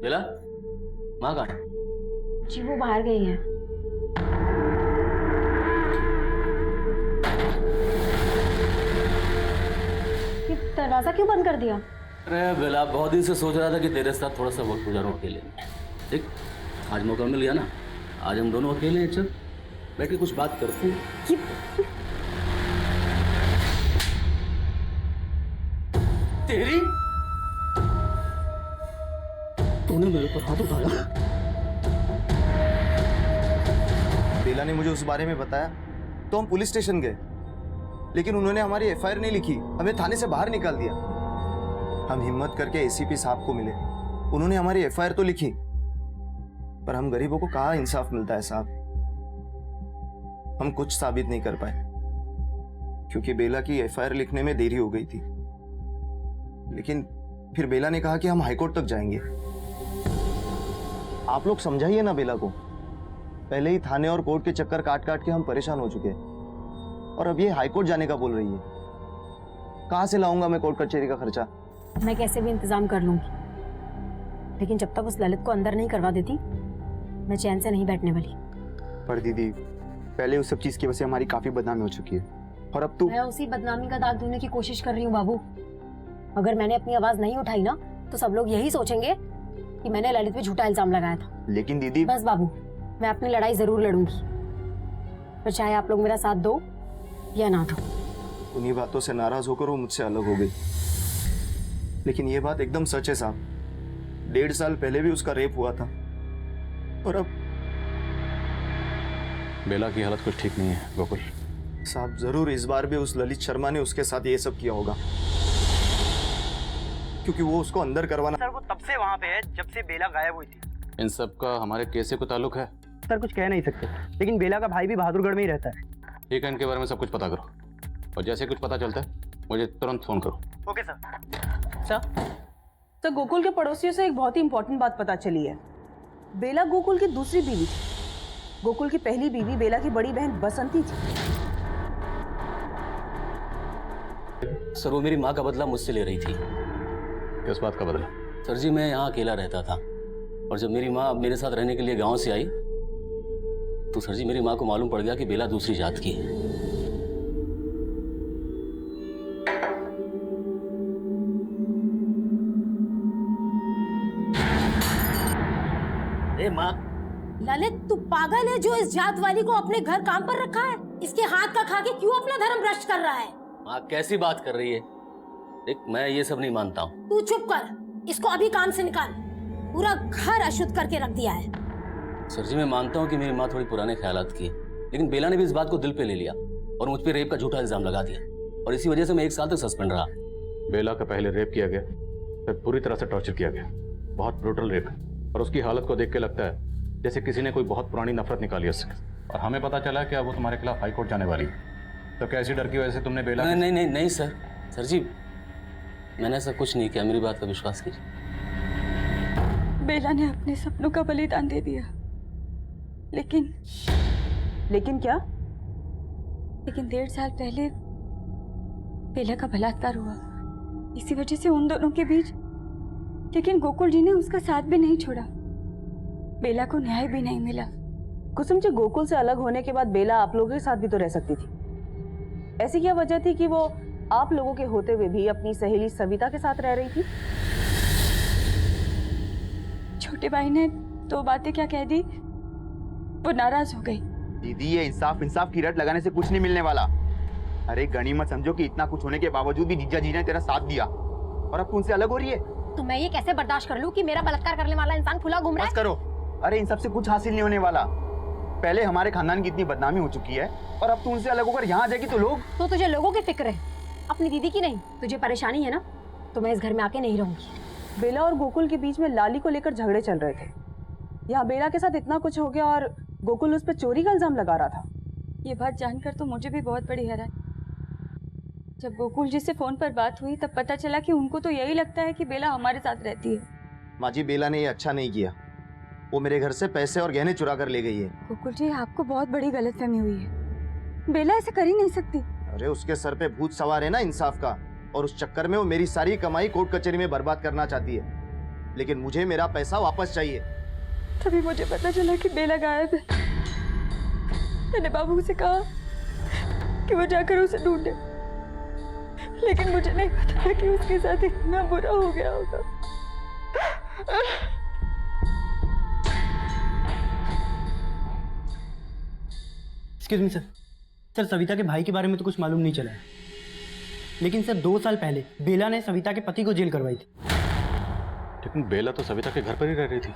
बेला, माँ कहाँ है? जी वो बाहर गई है। ये दरवाजा क्यों बंद कर दिया? अरे बेला, बहुत दिन से सोच रहा था कि तेरे साथ थोड़ा सा वक्त गुजारूं अकेले। ठीक, आज मौका मिल गया ना, आज हम दोनों अकेले हैं। चल बैठ के कुछ बात करते हैं। तेरी तूने मेरे पर हाथ उठाया? बेला ने मुझे उस बारे में बताया तो हम पुलिस स्टेशन गए, लेकिन उन्होंने हमारी एफआईआर नहीं लिखी, हमें थाने से बाहर निकाल दिया। हम हिम्मत करके एसीपी साहब को मिले, उन्होंने हमारी एफआईआर तो लिखी, पर हम गरीबों को कहाँ इंसाफ मिलता है साहब। हम कुछ साबित नहीं कर पाए क्योंकि बेला की एफआईआर लिखने में देरी हो गई थी। लेकिन फिर बेला ने कहा कि हम हाईकोर्ट तक जाएंगे। आप लोग समझाइए ना बेला को, पहले ही थाने और कोर्ट के चक्कर काट काट के हम परेशान हो चुके हैं, और अब ये हाईकोर्ट जाने का बोल रही है। कहां से लाऊंगा मैं कोर्ट कचहरी का खर्चा? मैं कैसे भी इंतजाम कर लूंगी, लेकिन जब तक उस ललित को अंदर नहीं करवा देती मैं चैन से नहीं बैठने वाली। पर दीदी, पहले उस सब चीज की वजह से हमारी काफी बदनामी हो चुकी है, और अब मैं उसी बदनामी का दाग धोने की कोशिश कर रही हूँ बाबू। अगर मैंने अपनी आवाज नहीं उठाई ना तो सब लोग यही सोचेंगे कि मैंने ललित पे झूठा इल्जाम लगाया था। लेकिन दीदी, बस बाबू, मैं अपनी लड़ाई जरूर लड़ूंगी, पर चाहे आप लोग मेरा साथ दो या ना दो। उन्हीं बातों से नाराज होकर वो मुझसे अलग हो गई, लेकिन ये बात एकदम सच है साहब। 1.5 साल पहले भी उसका रेप हुआ था, और अब बेला की हालत कुछ ठीक नहीं है गोकुल। साहब जरूर इस बार भी उस ललित शर्मा ने उसके साथ ये सब किया होगा, क्योंकि वो उसको अंदर करवाना। सर वो तब से वहाँ पे है जब से बेला गायब हुई थी। इन सब का हमारे केस से कोई ताल्लुक है? सर कुछ कह नहीं सकते, लेकिन बेला का भाई भी बहादुरगढ़ में ही रहता है। ठीक है, इनके बारे में सब कुछ पता करो, और जैसे कुछ पता चलता है मुझे तुरंत फोन करो। Okay sir. सर गोकुल के पड़ोसियों से एक बहुत ही इंपॉर्टेंट बात पता चली है। बेला गोकुल की दूसरी बीवी थी। गोकुल की पहली बीवी बेला की बड़ी बहन बसंती थी। सर वो मेरी माँ का बदला मुझसे ले रही थी। किस बात का बदला? सर जी मैं यहाँ अकेला रहता था, और जब मेरी माँ मेरे साथ रहने के लिए गांव से आई तो सर जी मेरी माँ को मालूम पड़ गया कि बेला दूसरी जात की है। माँ, ललित तू पागल है जो इस जात वाली को अपने घर काम पर रखा है? इसके हाथ का खा के क्यों अपना धर्म भ्रष्ट कर रहा है? माँ कैसी बात कर रही है? देख मैं ये सब नहीं मानता हूँ। तू चुप कर, इसको अभी काम से निकाल। पूरा घर अशुद्ध करके रख दिया है। सर जी मैं मानता हूँ कि मेरी माँ थोड़ी पुराने ख्यालात की है, लेकिन बेला ने भी इस बात को दिल पे ले लिया और मुझ पे रेप का झूठा इल्जाम लगा दिया, और इसी वजह से मैं 1 साल तक सस्पेंड रहा। बेला का पहले रेप किया गया, फिर पूरी तरह से टॉर्चर किया गया। बहुत ब्रूटल रेप है, और उसकी हालत को देख के लगता है जैसे किसी ने कोई बहुत पुरानी नफरत निकाली उससे। और हमें पता चला कि अब वो तुम्हारे खिलाफ हाईकोर्ट जाने वाली है। तो क्या ऐसी डर की वजह से तुमने बेला? नहीं नहीं नहीं सर, सर जी मैंने ऐसा कुछ नहीं किया, मेरी बात का विश्वास कीजिए। बेला ने अपने सपनों का बलिदान दे दिया, लेकिन क्या? लेकिन 1.5 साल पहले बेला का बलात्कार हुआ, इसी वजह से उन दोनों के बीच। लेकिन गोकुल जी ने उसका साथ भी नहीं छोड़ा, बेला को न्याय भी नहीं मिला। कुसुम जी, गोकुल से अलग होने के बाद बेला आप लोगों के साथ भी तो रह सकती थी। ऐसी क्या वजह थी कि वो आप लोगों के होते हुए भी अपनी सहेली सविता के साथ रह रही थी? छोटे भाई ने 2 बातें क्या कह दी, वो नाराज हो गई। दीदी ये इंसाफ की रट लगाने से कुछ नहीं मिलने वाला। अरे गनीमत समझो कि इतना कुछ होने के बावजूद भी जीजा जी ने तेरा साथ दिया, और अब तुमसे अलग हो रही है। तो मैं ये कैसे बर्दाश्त कर लूं कि मेरा बलात्कार करने वाला इंसान खुला घूम रहा है? बस करो। अरे इन सब से कुछ हासिल नहीं होने वाला। पहले हमारे खानदान की इतनी बदनामी हो चुकी है, और अब तू उनसे अलग होकर यहाँ आ जाएगी तो लोग। तो तुझे लोगों की फिक्र है, अपनी दीदी की नहीं। तुझे परेशानी है ना, तो मैं इस घर में आके नहीं रहूंगी। बेला और गोकुल के बीच में लाली को लेकर झगड़े चल रहे थे। यहाँ बेला के साथ इतना कुछ हो गया और गोकुल उस पर चोरी का इल्जाम लगा रहा था। ये बात जानकर तो मुझे भी बहुत बड़ी हैरानी। जब गोकुल जी से फोन पर बात हुई तब पता चला कि उनको तो यही लगता है कि बेला हमारे साथ रहती है। माँ जी, बेला ने ये अच्छा नहीं किया, वो मेरे घर से पैसे और गहने चुरा कर ले गई है। गोकुल जी, आपको बहुत बड़ी गलतफहमी हुई है, बेला ऐसा कर ही नहीं सकती। अरे उसके सर पे भूत सवार है ना इंसाफ का, और उस चक्कर में वो मेरी सारी कमाई कोर्ट कचहरी में बर्बाद करना चाहती है। लेकिन मुझे मेरा पैसा वापस चाहिए। तभी मुझे पता चला कि बेला गायब है। मैंने बाबू से कहा कि वो जाकर उसे ढूंढे, लेकिन मुझे नहीं पता था कि उसके साथ इतना बुरा हो गया होगा। Excuse me sir. Sir Savita के भाई के बारे में तो कुछ मालूम नहीं चला है, लेकिन सर 2 साल पहले बेला ने सविता के पति को जेल करवाई थी। लेकिन बेला तो सविता के घर पर ही रह रही थी।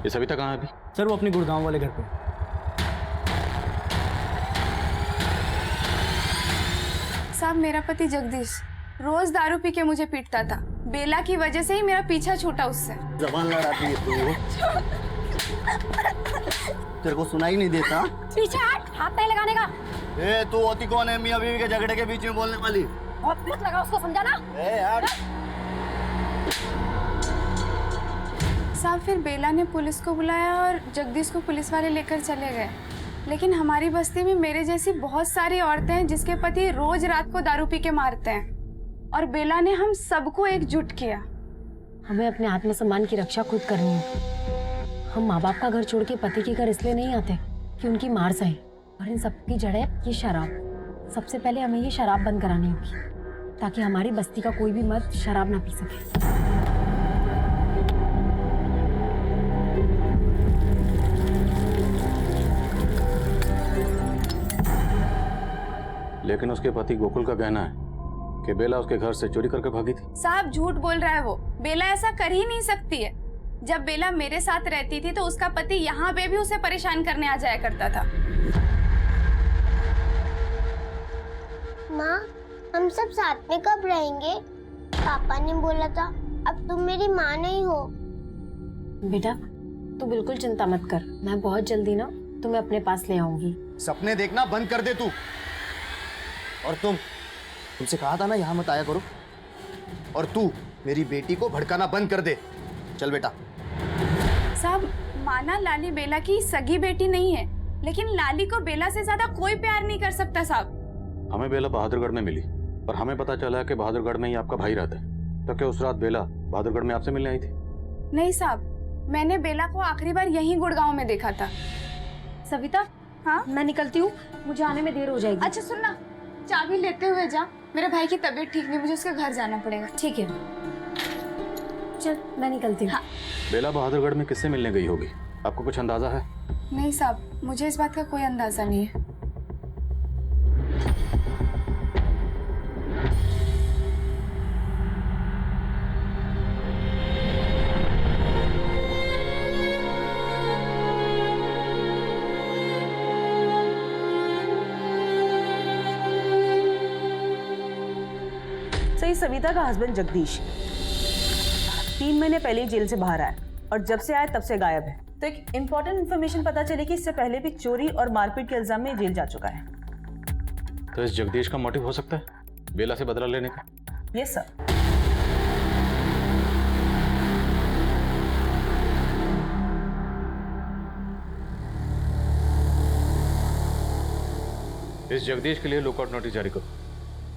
ये सविता कहाँ है अभी? सर वो अपने गुड़गांव वाले घर पे। साहब, मेरा पति जगदीश रोज दारू पी के मुझे पीटता था। बेला की वजह से ही मेरा पीछा छूटा उससे। जबान लड़ाती है तू। तेरे को सुनाई नहीं देता? पीछे हट, हाथ नहीं लगाने का। ए तू होती कौन है मियां बीवी के झगड़े के बीच में बोलने वाली? बहुत मत लगा उसको, समझा ना? ए हट। साहब, फिर बेला ने पुलिस को बुलाया और जगदीश को पुलिस वाले लेकर चले गए। लेकिन हमारी बस्ती में मेरे जैसी बहुत सारी औरतें हैं जिसके पति रोज रात को दारू पी के मारते हैं, और बेला ने हम सबको एकजुट किया। हमें अपने आत्मसम्मान की रक्षा खुद करनी है। हम माँ बाप का घर छोड़ के पति के घर इसलिए नहीं आते कि उनकी मार सहे, और इन सब की जड़ है ये शराब। सबसे पहले हमें ये शराब बंद करानी होगी, ताकि हमारी बस्ती का कोई भी मर्द शराब ना पी सके। लेकिन उसके पति गोकुल का कहना है कि बेला उसके घर से चोरी करके भागी थी। साहब, झूठ बोल रहा है वो। बेला ऐसा कर ही नहीं सकती है। जब बेला मेरे साथ रहती थी तो उसका पति यहाँ पे भी उसे परेशान करने आ जाया करता था। माँ, हम सब साथ में कब रहेंगे? पापा ने बोला था अब तुम मेरी माँ नहीं हो। बेटा तू बिल्कुल चिंता मत कर, मैं बहुत जल्दी ना तुम्हें अपने पास ले आऊंगी। सपने देखना बंद कर दे तू। और तुमसे कहा था ना यहाँ मत आया करो। और तू मेरी बेटी को भड़काना बंद कर दे। चल बेटा। साहब, माना लाली बेला की सगी बेटी नहीं है, लेकिन लाली को बेला से ज्यादा कोई प्यार नहीं कर सकता साहब। हमें बेला बहादुरगढ़ में मिली और हमें पता चला कि बहादुरगढ़ में ही आपका भाई रहता है। तो क्या उस रात बेला बहादुरगढ़ में आपसे मिलने आई थी? नहीं साहब, मैंने बेला को आखिरी बार यहीं गुड़गांव में देखा था। सविता, हाँ मैं निकलती हूँ, मुझे आने में देर हो जाएगी। अच्छा सुनना, चाबी लेते हुए जा। मेरे भाई की तबीयत ठीक नहीं, मुझे उसके घर जाना पड़ेगा। ठीक है, चल मैं निकलती हूँ। हाँ। बेला बहादुरगढ़ में किससे मिलने गई होगी? आपको कुछ अंदाजा है? नहीं साहब, मुझे इस बात का कोई अंदाजा नहीं है। सही, सविता का हस्बैंड जगदीश 3 महीने पहले ही जेल से बाहर आया, और जब से आया तब से गायब है। तो एक इम्पोर्टेंट इन्फॉर्मेशन पता चली कि इससे पहले भी चोरी और मारपीट के इल्जाम में जेल जा चुका है। तो इस जगदीश का मोटिव हो सकता है बेला से बदला लेने का? Yes sir. इस जगदीश के लिए लुकआउट नोटिस जारी करो।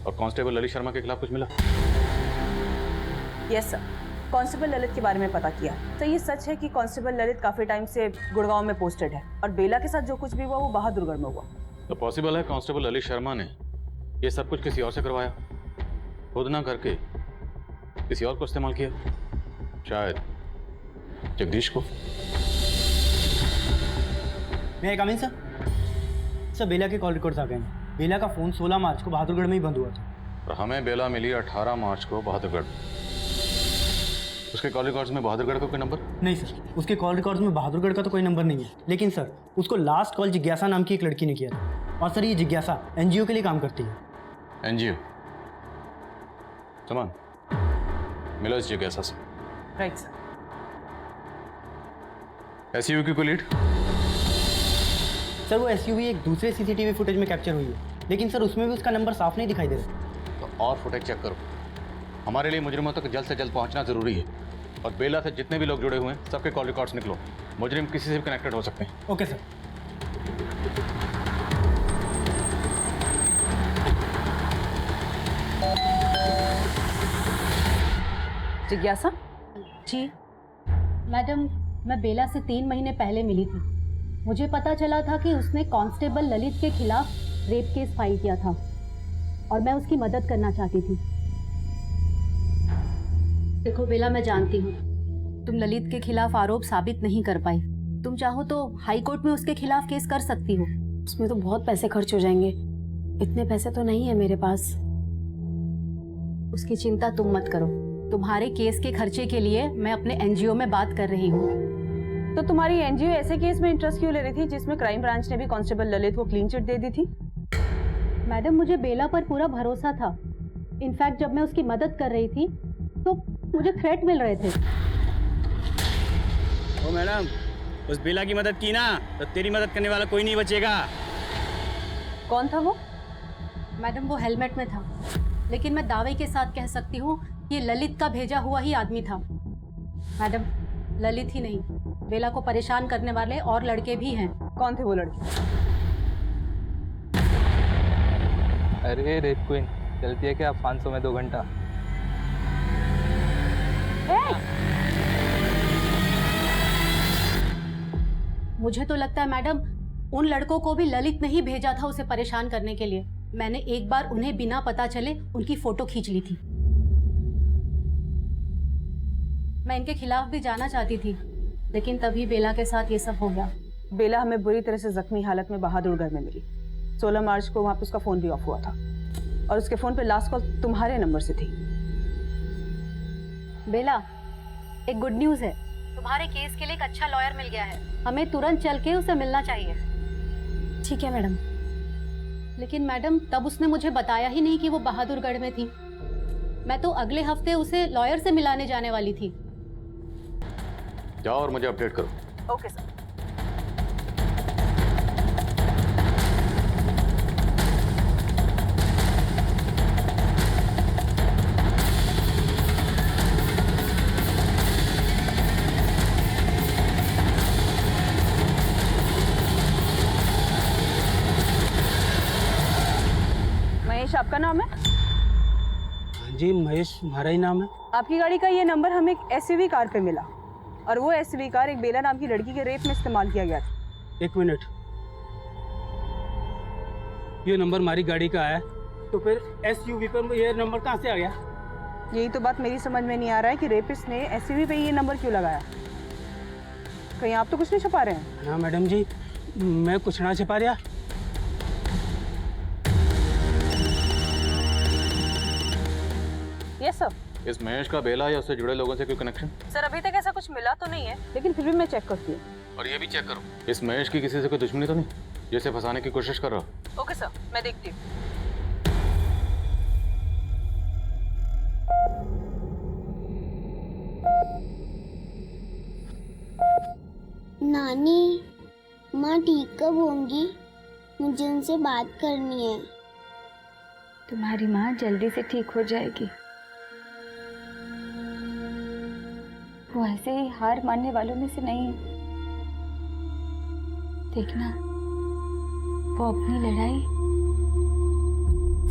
और कांस्टेबल ललित शर्मा के खिलाफ कुछ मिला? यस सर, कांस्टेबल ललित के बारे में पता किया। तो ये सच है कि कांस्टेबल ललित काफी टाइम से गुड़गांव में पोस्टेड है, और बेला के साथ जो कुछ भी हुआ वो बहादुरगढ़ में हुआ। तो पॉसिबल है कांस्टेबल ललित शर्मा ने ये सब कुछ किसी और से करवाया, खुद ना करके किसी और को इस्तेमाल किया, शायद जगदीश को। मैं कम इन सर। सर बेला के कॉल रिकॉर्ड्स आ गए हैं। बेला का फोन 16 मार्च को बहादुरगढ़ में ही बंद हुआ था। और हमें बेला मिली 18 मार्च को बहादुरगढ़। उसके कॉल रिकॉर्ड्स में बहादुरगढ़ का कोई नंबर? नहीं सर, उसके कॉल रिकॉर्ड्स में बहादुरगढ़ का तो कोई नंबर नहीं है, लेकिन सर उसको लास्ट कॉल जिज्ञासा नाम की एक लड़की ने किया था। और सर ये जिज्ञासा एनजीओ के लिए काम करती है। एनजीओ? समान मिलो इस जिज्ञासा से। Right sir. एसयूवी की कोई लीड? सर वो एसयूवी एक दूसरे सीसीटीवी फुटेज में कैप्चर हुई है, लेकिन सर उसमें भी उसका नंबर साफ नहीं दिखाई दे रहा। तो और फुटेज चेक करो। हमारे लिए मुजरिमों तक जल्द से जल्द पहुंचना जरूरी है, और बेला से जितने भी लोग जुड़े हुए हैं सबके कॉल रिकॉर्ड्स निकलो। मुजरिम किसी से भी कनेक्टेड हो सकते हैं। Okay sir. जिज्ञासा, जी मैडम, मैं बेला से 3 महीने पहले मिली थी। मुझे पता चला था कि उसने कांस्टेबल ललित के खिलाफ रेप केस फाइल किया था और मैं उसकी मदद करना चाहती थी। देखो बेला, मैं जानती हूँ तुम ललित के खिलाफ आरोप साबित नहीं कर पाई। तुम चाहो तो हाई कोर्ट में उसके खिलाफ केस कर सकती हो। उसमें तो बहुत पैसे खर्च हो जाएंगे, इतने पैसे तो नहीं है मेरे पास। उसकी चिंता तुम मत करो, तुम्हारे केस के खर्चे के लिए मैं अपने एनजीओ में बात कर रही हूँ। तो तुम्हारी एनजीओ ऐसे केस में इंटरेस्ट क्यों ले रही थी जिसमें क्राइम ब्रांच ने भी कांस्टेबल ललित को क्लीन चिट दे दी थी? मैडम, मुझे बेला पर पूरा भरोसा था। इनफैक्ट जब मैं उसकी मदद कर रही थी तो मुझे थ्रेट मिल रहे थे। ओ मैडम, उस बेला की मदद की ना तो तेरी मदद करने वाला कोई नहीं बचेगा। कौन था वो? मैडम, वो हेलमेट में था, लेकिन मैं दावे के साथ कह सकती हूँ ये ललित का भेजा हुआ ही आदमी था। मैडम, ललित ही नहीं, बेला को परेशान करने वाले और लड़के भी हैं। कौन थे वो लड़के? अरे रेप क्वीन, चलती है क्या 500 में 2 घंटा? मुझे तो लगता है मैडम, उन लड़कों को भी ललित ने ही भेजा था उसे परेशान करने के लिए। मैंने एक बार उन्हें बिना पता चले उनकी फोटो खींच ली थी। मैं इनके खिलाफ भी जाना चाहती थी, लेकिन तभी बेला के साथ ये सब हो गया। बेला हमें बुरी तरह से जख्मी हालत में बहादुरगढ़ में मिली। 16 मार्च को वहां पे उसका फोन भी ऑफ हुआ था और उसके फोन पे लास्ट कॉल तुम्हारे नंबर से थी। बेला, एक गुड न्यूज़ है, तुम्हारे केस के लिए एक अच्छा लॉयर मिल गया है। हमें तुरंत चल के उसे मिलना चाहिए। ठीक है मैडम। लेकिन मैडम, तब उसने मुझे बताया ही नहीं कि वो बहादुरगढ़ में थी। मैं तो अगले हफ्ते उसे लॉयर से मिलाने जाने वाली थी। जाओ और मुझे अपडेट करो। Okay sir. महेश आपका नाम है? जी महेश, हमारा ही नाम है। आपकी गाड़ी का ये नंबर हमें एक एसयूवी कार पे मिला और वो एसयूवी कार एक बेला नाम की लड़की के रेप में इस्तेमाल किया गया था। 1 मिनट, ये नंबर हमारी गाड़ी का है, तो फिर एसयूवी पर ये नंबर कहाँ से आ गया? यही तो बात मेरी समझ में नहीं आ रहा है कि रेपिस्ट ने एसयूवी पे ये नंबर क्यों लगाया। कहीं आप तो कुछ नहीं छुपा रहे हैं? ना मैडम जी, मैं कुछ ना छिपा रहा। Yes sir. इस महेश का बेला या उससे जुड़े लोगों से कोई कनेक्शन? सर अभी तक ऐसा कुछ मिला तो नहीं है, लेकिन फिर भी मैं चेक करती हूँ। और ये भी चेक करो, इस महेश की किसी से कोई दुश्मनी तो नहीं जैसे फंसाने की कोशिश कर रहा? ओके सर, मैं देखती हूँ। नानी, माँ ठीक कब होंगी? मुझे उनसे बात करनी है। तुम्हारी माँ जल्दी से ठीक हो जाएगी। वो ऐसे ही हार मानने वालों में से नहीं है। देखना, वो अपनी लड़ाई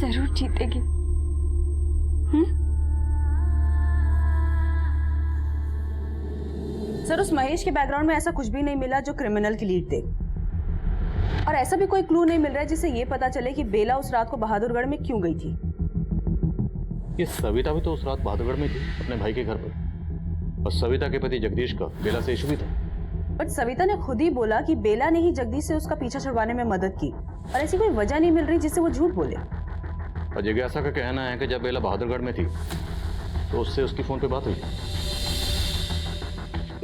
जरूर जीतेगी। सर, उस महेश के बैकग्राउंड में ऐसा कुछ भी नहीं मिला जो क्रिमिनल की लीड दे, और ऐसा भी कोई क्लू नहीं मिल रहा है जिससे ये पता चले कि बेला उस रात को बहादुरगढ़ में क्यों गई थी। ये सविता भी तो उस रात बहादुरगढ़ में थी अपने भाई के घर पर, और सविता के पति जगदीश का बेला से इशू भी था। बट सविता ने खुद ही बोला कि बेला ने ही जगदीश से उसका पीछा छुड़वाने में मदद की, और ऐसी कोई वजह नहीं मिल रही जिससे वो झूठ बोले। और जिज्ञासा का कहना है कि जब बेला बहादुरगढ़ में थी तो उससे उसकी फोन पे बात हुई।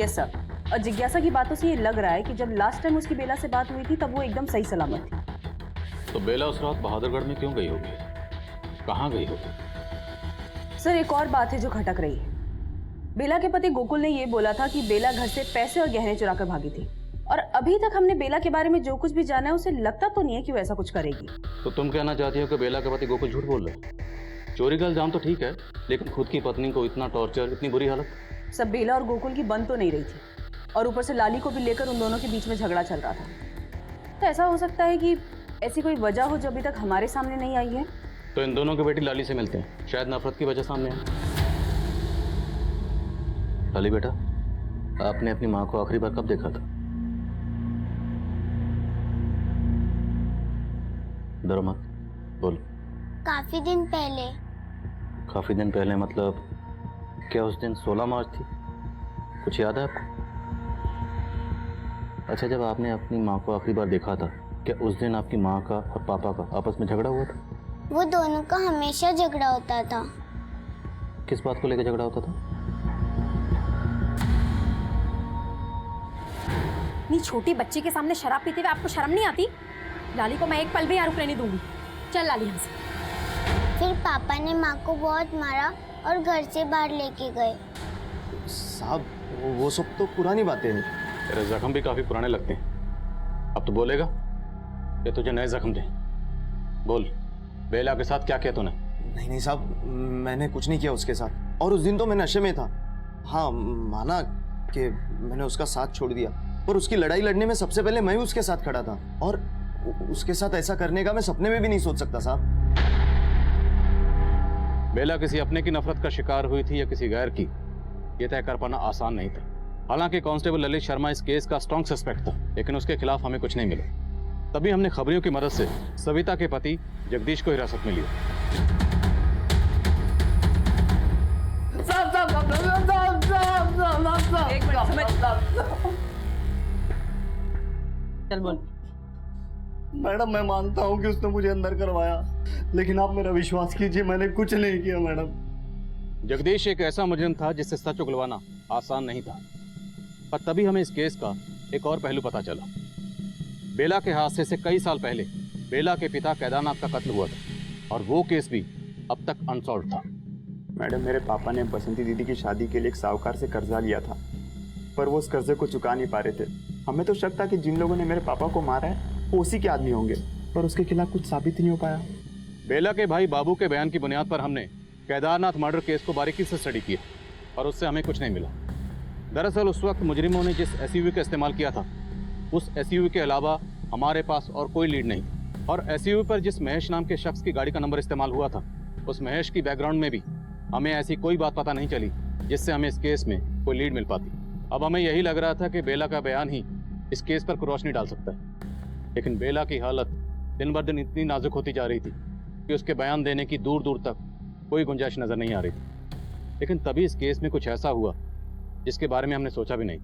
यस सर, और जिज्ञासा की बातों से ये लग रहा है कि जब लास्ट टाइम उसकी बेला से बात हुई थी तब वो एकदम सही सलामत थी। तो बेला उस रात बहादुरगढ़ में क्यों गई होगी, कहाँ गई होगी? सर, एक और बात है जो खटक रही है। बेला के पति गोकुल ने ये बोला था कि बेला घर से पैसे और गहने चुरा कर भागी थी, और अभी तक हमने बेला के बारे में जो कुछ भी जाना है उसे लगता तो नहीं है कि वो ऐसा कुछ करेगी। तो तुम कहना चाहती हो कि बेला के पति गोकुल झूठ बोल रहे? चोरी का इल्जाम तो ठीक है, लेकिन खुद की पत्नी को इतना टॉर्चर, इतनी बुरी हालत? सब बेला और गोकुल की बन तो नहीं रही थी, और ऊपर से लाली को भी लेकर उन दोनों के बीच में झगड़ा चल रहा था। तो ऐसा हो सकता है कि ऐसी कोई वजह हो जो अभी तक हमारे सामने नहीं आई है। तो इन दोनों के बेटी लाली से मिलते हैं, शायद नफरत की वजह सामने है। खाली बेटा, आपने अपनी माँ को आखिरी बार कब देखा था? डरो मत, बोल। काफी दिन पहले। काफी दिन पहले मतलब क्या उस दिन 16 मार्च थी? कुछ याद है आपको? अच्छा, जब आपने अपनी माँ को आखिरी बार देखा था, क्या उस दिन आपकी माँ का और पापा का आपस में झगड़ा हुआ था? वो दोनों का हमेशा झगड़ा होता था। किस बात को लेकर झगड़ा होता था? इतनी छोटी बच्ची के सामने शराब पीते हुए आपको शर्म नहीं आती? लाली को मैं एक पल भी यहाँ रुकने नहीं दूंगी। चल लाली यहाँ से। फिर पापा ने माँ को बहुत मारा और घर से बाहर लेके गए। साहब वो सब तो पुरानी बातें हैं। तेरे जख्म भी काफी पुराने लगते हैं। अब तो बोलेगा या तुझे नए जख्म दे? बोल, बेला के साथ क्या किया तूने? नहीं नहीं साहब, मैंने कुछ नहीं किया उसके साथ। और उस दिन तो मैं नशे में था। हाँ, माना कि मैंने उसका साथ छोड़ दिया, पर उसकी लड़ाई लड़ने में सबसे पहले मैं ही उसके साथ खड़ा था। और उसके साथ ऐसा करने का मैं सपने में भी नहीं सोच सकता साहब। बेला किसी अपने की नफरत का शिकार हुई थी या किसी गैर की, यह तय कर पाना आसान नहीं था। हालांकि कांस्टेबल ललित शर्मा इस केस का स्ट्रॉन्ग सस्पेक्ट था, लेकिन उसके खिलाफ हमें कुछ नहीं मिला। तभी हमने खबरियों की मदद से सविता के पति जगदीश को हिरासत में लिया। चल बोल। मैडम, मैं मानता हूँ कि उसने मुझे अंदर करवाया, लेकिन आप मेरा विश्वास कीजिए, मैंने कुछ नहीं किया मैडम। जगदीश एक ऐसा मुजरिम था जिससे सच उगलवाना आसान नहीं था, पर तभी हमें इस केस का एक और पहलू पता चला। बेला के हादसे से कई साल पहले बेला के पिता केदारनाथ का कत्ल हुआ था, और वो केस भी अब तक अनसॉल्व था। मैडम, मेरे पापा ने बसंती दीदी की शादी के लिए एक साहूकार से कर्जा लिया था, पर वो उस कर्जे को चुका नहीं पा रहे थे। हमें तो शक था कि जिन लोगों ने मेरे पापा को मारा है वो उसी के आदमी होंगे, पर उसके खिलाफ कुछ साबित ही नहीं हो पाया। बेला के भाई बाबू के बयान की बुनियाद पर हमने केदारनाथ मर्डर केस को बारीकी से स्टडी किया, और उससे हमें कुछ नहीं मिला। दरअसल उस वक्त मुजरिमों ने जिस एसयूवी का इस्तेमाल किया था, उस एसयूवी के अलावा हमारे पास और कोई लीड नहीं। और एसयूवी पर जिस महेश नाम के शख्स की गाड़ी का नंबर इस्तेमाल हुआ था, उस महेश की बैकग्राउंड में भी हमें ऐसी कोई बात पता नहीं चली जिससे हमें इस केस में कोई लीड मिल पाती। अब हमें यही लग रहा था कि बेला का बयान ही इस केस पर रोशनी डाल सकता है, लेकिन बेला की हालत दिन ब दिन इतनी नाजुक होती जा रही थी कि उसके बयान देने की दूर दूर तक कोई गुंजाइश नजर नहीं आ रही थी। लेकिन तभी इस केस में कुछ ऐसा हुआ जिसके बारे में हमने सोचा भी नहीं।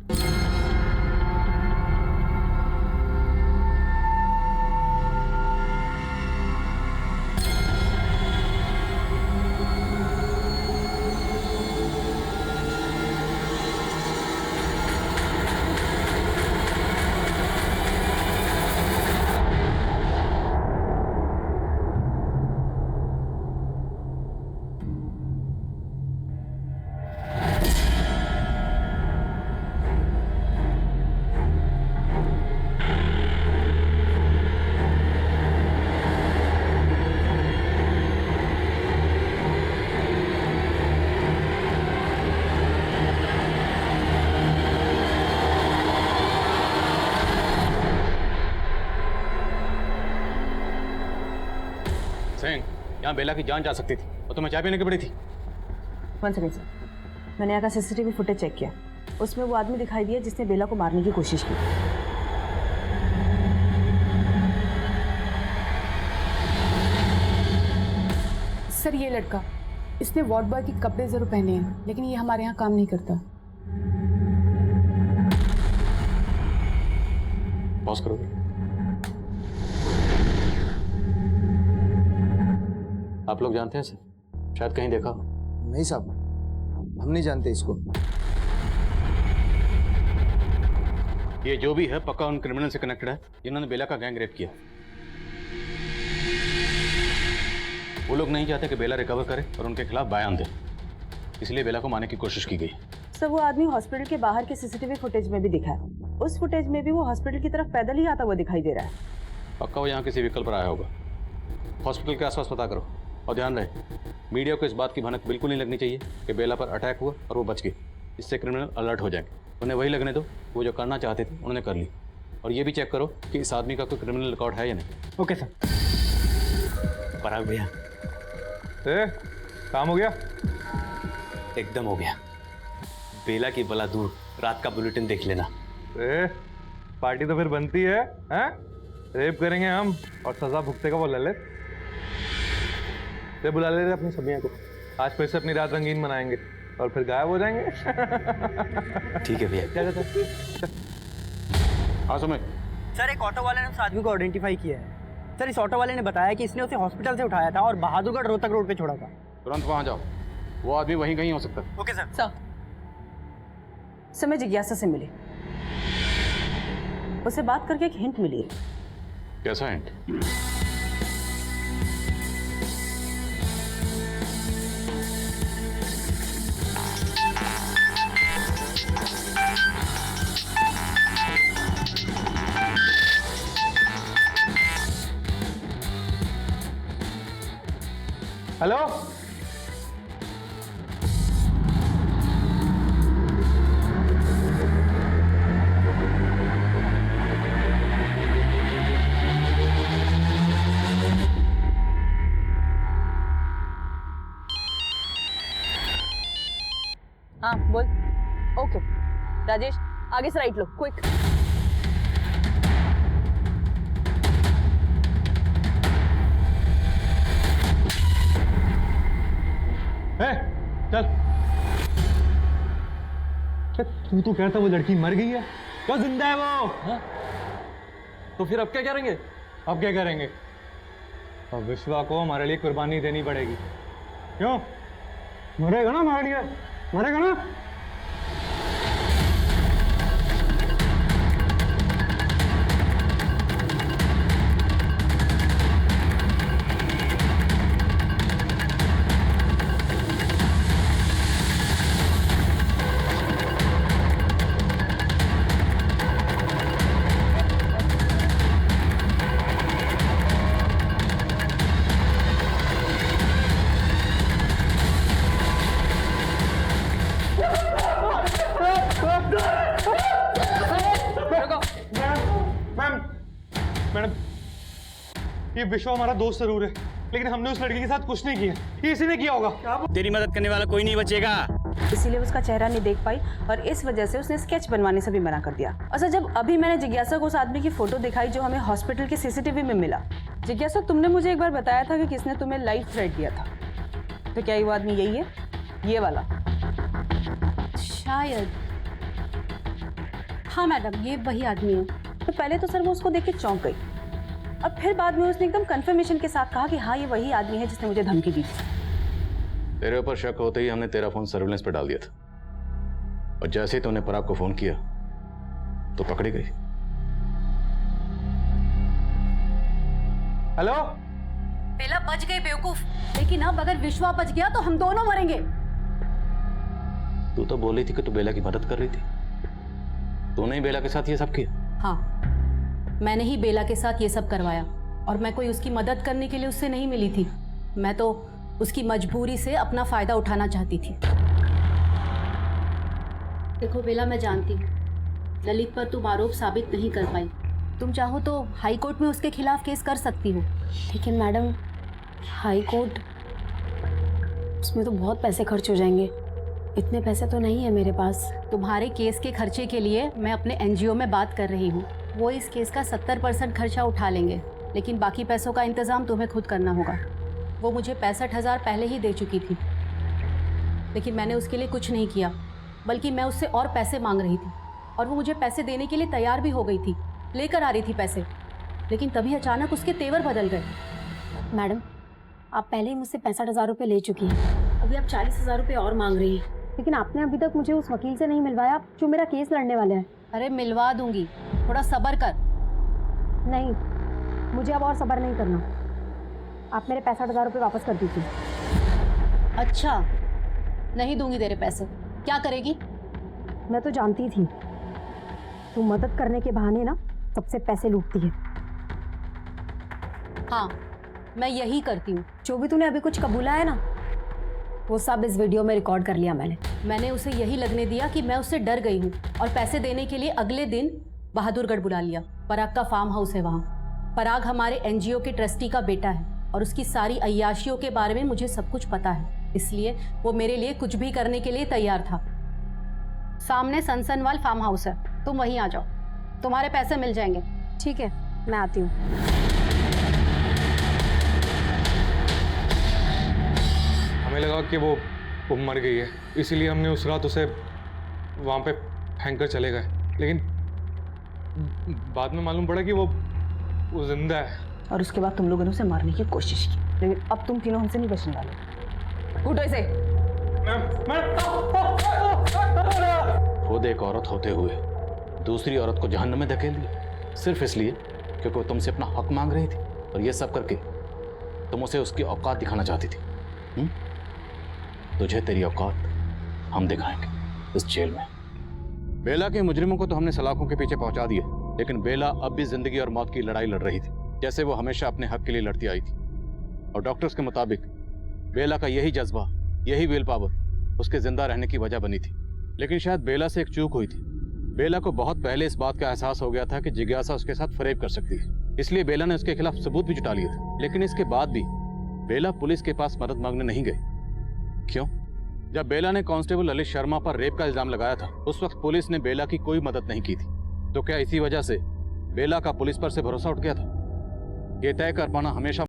यहाँ बेला की जान जा सकती थी और तुम्हें चाय पीने की पड़ी थी। वन सेकंड सर, मैंने यहाँ का सीसीटीवी फुटेज चेक किया, उसमें वो आदमी दिखाई दिया जिसने बेला को मारने की कोशिश की। सर ये लड़का, इसने वार्ड बॉय के कपड़े जरूर पहने हैं, लेकिन ये हमारे यहाँ काम नहीं करता। पॉज करोगे? आप लोग जानते हैं इसे? शायद कहीं देखा। नहीं साहब, हम नहीं जानते इसको। ये जो भी है पक्का उन क्रिमिनल से कनेक्टेड है जिन्होंने बेला का गैंग रेप किया। वो लोग नहीं चाहते कि बेला रिकवर करे और उनके खिलाफ बयान दे, इसलिए बेला को मारने की कोशिश की गई। सर, वो आदमी हॉस्पिटल के बाहर के सीसीटीवी फुटेज में भी दिखा है। उस फुटेज में भी वो हॉस्पिटल की तरफ पैदल ही आता हुआ दिखाई दे रहा है। पक्का वो यहाँ किसी व्हीकल पर आया होगा। हॉस्पिटल के आसपास पता करो, और ध्यान रहे मीडिया को इस बात की भनक बिल्कुल नहीं लगनी चाहिए कि बेला पर अटैक हुआ और वो बच गई। इससे क्रिमिनल अलर्ट हो जाएंगे। उन्हें वही लगने दो, वो जो करना चाहते थे उन्होंने कर ली। और ये भी चेक करो कि इस आदमी का कोई क्रिमिनल रिकॉर्ड है या नहीं। Okay sir. पराग भैया, काम हो गया? एकदम हो गया। बेला की बला दूर, रात का बुलेटिन देख लेना। पार्टी तो फिर बनती है, हैं? रेप करेंगे हम और सजा भुगतेगा वो ललित। ते बुला ले रहे अपनी सबिया को, आज फिर से अपनी रात रंगीन मनाएंगे और फिर गायब हो जाएंगे। ठीक है भैया। क्या कहते? हाँ समय। सर एक ऑटो वाले ने उस आदमी को आइडेंटिफाई किया है। सर इस ऑटो वाले ने बताया कि इसने उसे हॉस्पिटल से उठाया था और बहादुरगढ़ रोहतक रोड पे छोड़ा था। तुरंत वहां जाओ, वो आदमी वहीं कहीं हो सकता है। Okay sir. समय जिज्ञासा से मिली, उसे बात करके एक हिंट मिली है। कैसा हिंट? हेलो, हाँ बोल। ओके राजेश, आगे से राइट लो, क्विक। चल। तू तो कहता वो लड़की मर गई है, क्या जिंदा है वो? हा? तो फिर अब क्या करेंगे? अब क्या करेंगे? अब विश्वा को हमारे लिए कुर्बानी देनी पड़ेगी। क्यों? मरेगा ना हमारे लिए, मरेगा ना? मैडम, ये विश्व हमारा दोस्त जरूर है, लेकिन हमने उस लड़की के साथ कुछ नहीं किया। ये इसी ने किया होगा। तेरी मदद करने वाला कोई नहीं बचेगा। इसीलिए उसका चेहरा नहीं देख पाई और इस वजह से उसने स्केच बनवाने से भी मना कर दिया। अच्छा, जब अभी मैंने जिज्ञासा को उस आदमी की फोटो दिखाई जो हमें हॉस्पिटल के सीसीटीवी में मिला, जिज्ञासा तुमने मुझे एक बार बताया था कि किसने तुम्हें लाइफ थ्रेट दिया था, तो क्या ये वो आदमी यही है, ये वाला? शायद हाँ मैडम, ये वही आदमी है। तो पहले तो सर वो उसको देख के चौंक गई और फिर बाद में उसने एकदम कंफर्मेशन के साथ कहा कि हाँ ये वही आदमी है जिसने मुझे धमकी दी थी। तेरे ऊपर शक होते ही हमने तेरा फोन सर्विलेंस पे डाल दिया था और जैसे ही तूने पराग को फोन किया तो पकड़ी गई। हेलो, बेला बच गई बेवकूफ, लेकिन अब अगर विश्वा बच गया तो हम दोनों मरेंगे। तू तो बोल रही थी कि तू बेला की मदद कर रही थी, तूने ही बेला के साथ ये सब किया? हाँ, मैंने ही बेला के साथ ये सब करवाया और मैं कोई उसकी मदद करने के लिए उससे नहीं मिली थी। मैं तो उसकी मजबूरी से अपना फायदा उठाना चाहती थी। देखो बेला, मैं जानती हूँ ललित पर तुम आरोप साबित नहीं कर पाई। तुम चाहो तो हाई कोर्ट में उसके खिलाफ केस कर सकती हो। लेकिन मैडम, हाई कोर्ट, उसमें तो बहुत पैसे खर्च हो जाएंगे। इतने पैसे तो नहीं है मेरे पास। तुम्हारे केस के खर्चे के लिए मैं अपने एनजीओ में बात कर रही हूँ। वो इस केस का 70% खर्चा उठा लेंगे, लेकिन बाकी पैसों का इंतज़ाम तुम्हें खुद करना होगा। वो मुझे 65,000 पहले ही दे चुकी थी, लेकिन मैंने उसके लिए कुछ नहीं किया, बल्कि मैं उससे और पैसे मांग रही थी और वो मुझे पैसे देने के लिए तैयार भी हो गई थी, लेकर आ रही थी पैसे। लेकिन तभी अचानक उसके तेवर बदल गए। मैडम, आप पहले ही मुझसे 65,000 रुपये ले चुकी हैं, अभी आप 40,000 रुपये और मांग रही हैं। लेकिन आपने अभी तक मुझे उस वकील से नहीं मिलवाया जो मेरा केस लड़ने वाले हैं। अरे मिलवा दूंगी, थोड़ा सब्र कर। नहीं, मुझे अब और सब्र नहीं करना। आप मेरे 65,000 रुपये वापस कर दीजिए। अच्छा, नहीं दूंगी तेरे पैसे। क्या करेगी? मैं तो जानती थी तू मदद करने के बहाने ना सबसे पैसे लूटती है। हाँ, मैं यही करती हूँ। जो भी तूने अभी कुछ कबूला है ना, वो सब इस वीडियो में रिकॉर्ड कर लिया मैंने उसे यही लगने दिया कि मैं उससे डर गई हूँ और पैसे देने के लिए अगले दिन बहादुरगढ़ बुला लिया। पराग का फार्म हाउस है वहाँ। पराग हमारे एनजीओ के ट्रस्टी का बेटा है और उसकी सारी अय्याशियों के बारे में मुझे सब कुछ पता है, इसलिए वो मेरे लिए कुछ भी करने के लिए तैयार था। सामने सनसनवाल फार्म हाउस है, तुम वहीं आ जाओ, तुम्हारे पैसे मिल जाएंगे। ठीक है, मैं आती हूँ। हमें लगा कि वो मर गई है, इसीलिए हमने उस रात उसे वहाँ पे फेंक कर चले गए, लेकिन बाद में मालूम पड़ा कि वो जिंदा है। और उसके बाद तुम लोगों ने उसे मारने की कोशिश की, लेकिन अब तुम तीनों हमसे नहीं बचने वाले। उठो इसे। खुद एक औरत होते हुए दूसरी औरत को जहन्नम में धकेल दिया, सिर्फ इसलिए क्योंकि वो तुमसे अपना हक मांग रही थी, और ये सब करके तुम उसे उसकी औकात दिखाना चाहती थी। तुझे तेरी औकात हम दिखाएंगे इस जेल में। बेला के मुजरिमों को तो हमने सलाखों के पीछे पहुंचा दिया, लेकिन बेला अब भी जिंदगी और मौत की लड़ाई लड़ रही थी, जैसे वो हमेशा अपने हक के लिए लड़ती आई थी। और डॉक्टर्स के मुताबिक बेला का यही जज्बा, यही विल पावर उसके जिंदा रहने की वजह बनी थी। लेकिन शायद बेला से एक चूक हुई थी। बेला को बहुत पहले इस बात का एहसास हो गया था कि जिज्ञासा उसके साथ फरेब कर सकती है, इसलिए बेला ने उसके खिलाफ सबूत भी जुटा लिए थे। लेकिन इसके बाद भी बेला पुलिस के पास मदद मांगने नहीं गई। क्यों? जब बेला ने कांस्टेबल ललित शर्मा पर रेप का इल्जाम लगाया था, उस वक्त पुलिस ने बेला की कोई मदद नहीं की थी। तो क्या इसी वजह से बेला का पुलिस पर से भरोसा उठ गया था? ये तय कर पाना हमेशा